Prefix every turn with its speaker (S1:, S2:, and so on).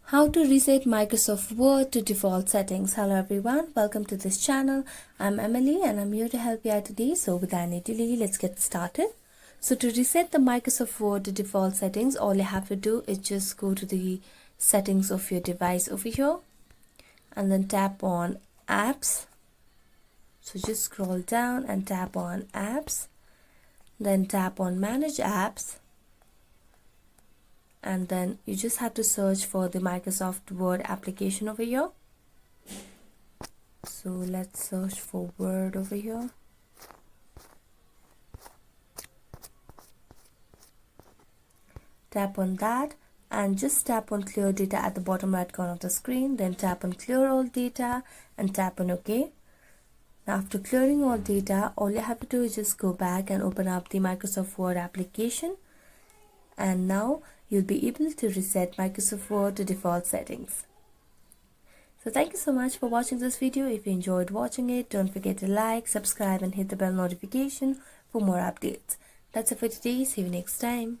S1: How to reset Microsoft Word to default settings. Hello everyone, welcome to this channel. I'm Emily and I'm here to help you out today. So without any delay, let's get started. So to reset the Microsoft Word to default settings, all you have to do is just go to the settings of your device over here and then tap on apps. So just scroll down and tap on apps, then tap on manage apps. And then you just have to search for the Microsoft Word application over here. So let's search for Word over here. Tap on that and just tap on clear data at the bottom right corner of the screen. Then tap on clear all data and tap on OK. Now after clearing all data, all you have to do is just go back and open up the Microsoft Word application. And now you'll be able to reset Microsoft Word to default settings. So thank you so much for watching this video. If you enjoyed watching it, don't forget to like, subscribe and hit the bell notification for more updates. That's it for today. See you next time.